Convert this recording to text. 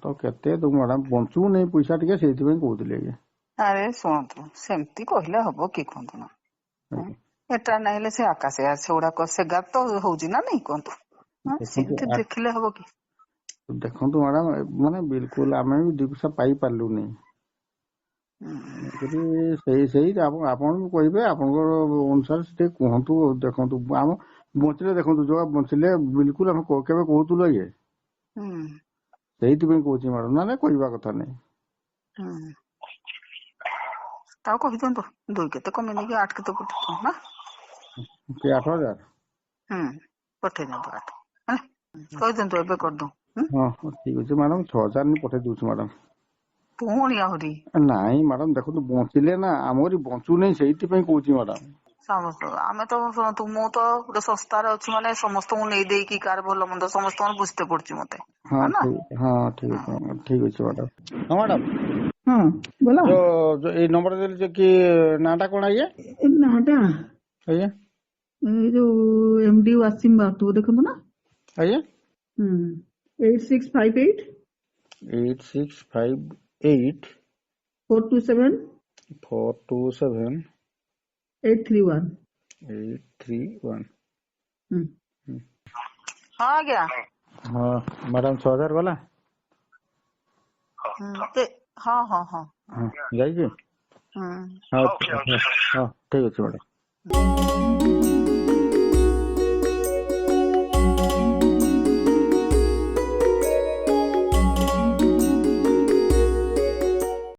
ତ କେତେ ତୁ ମ୍ୟାଡାମ ବଞ୍ଚୁ ନାହିଁ ପଇସା ଟିକେ ସେଇଥିପାଇଁ କହୁଥିଲି ଆଜ୍ଞା। ଆରେ ଶୁଣନ୍ତୁ ସେମିତି କହିଲେ ହବ କି କୁହନ୍ତୁ ନା ଏଟା ନାଇଁଲେ ସେ ଆକାଶ ସେଗୁଡାକ ସେଗାର ତ ହଉଛି ନା ନାଇଁ କୁହନ୍ତୁ ଦେଖନ୍ତୁ ସେମିତି ଦେଖିଲେ ହବ କି? ଦେଖନ୍ତୁ ମ୍ୟାଡାମ ମାନେ ବିଲକୁଲ ଆମେ ବି ଦି ପଇସା ପାଇ ପାରିଲୁନି ସେଇ ଆପଣ ବି କହିବେ ଆପଣଙ୍କର ଅନୁସାରେ ସେ ଟିକେ କୁହନ୍ତୁ। ଦେଖନ୍ତୁ ଆମ ବଞ୍ଚିଲେ ଦେଖନ୍ତୁ ଯୋଉ ବଞ୍ଚିଲେ ବିଲକୁଲ ଆମେ କେବେ କହୁଥିଲୁ ଇଏ ସେଇଥିପାଇଁ କହୁଛି ମ୍ୟାଡାମ ନା କହିବା କଥା ନାହିଁ। ତାକୁ କହିଦିଅନ୍ତୁ 2 କେତେ କମେଇ ନେଇକି 8 କେତେ ପଠେଇ ନା କି 8,000 ପଠେଇ ଦିଅନ୍ତୁ 8 କହିଦିଅନ୍ତୁ ଏବେ କରିଦଉ। ହଁ ଠିକ ଅଛି ମ୍ୟାଡାମ 6,000 ପଠେଇ ଦଉଛି ମ୍ୟାଡାମ। ପୁଣି ଆହୁରି ନାଇଁ ମ୍ୟାଡାମ ଦେଖନ୍ତୁ ବଞ୍ଚିଲେ ନା ଆମରି ବଞ୍ଚୁ ନାହିଁ ସେଇଥିପାଇଁ କହୁଛି ମ୍ୟାଡାମ। ସମସ୍ତ ଆମେ ତ ଶୁଣନ୍ତୁ ମୁଁ ତ ଗୋଟେ ସଂସ୍ଥାରେ ଅଛି ମାନେ ସମସ୍ତଙ୍କୁ ନେଇ ଦେଇକି କାର ଭଲ ମନ୍ଦ ସମସ୍ତଙ୍କୁ ବୁଝତେ ପଡୁଛି ମତେ। ହଁ ଠିକ ଅଛି ମ୍ୟାଡାମ। ହଁ ମ୍ୟାଡାମ ହଁ ବୋଲା ଯୋଉ ଏଇ ନମ୍ବର ଦେଲି ଯେ କି ନାଁଟା କଣ ଆଜ୍ଞା? ନାଟା ଆଜ୍ଞା ଏଇ ଯୋଉ ଏମଡି ୱାସିମ ବାତୁ ଦେଖନ୍ତୁ ନା ଆଜ୍ଞା 8658 8658 427 427 831 831 ହଁ ଆଜ୍ଞା ହଁ ମ୍ୟାଡାମ 6,000 ଗଲା। ହଁ ହଁ ହଁ ଯାଇଛି। ହଁ ଠିକ ଅଛି ମ୍ୟାଡାମ।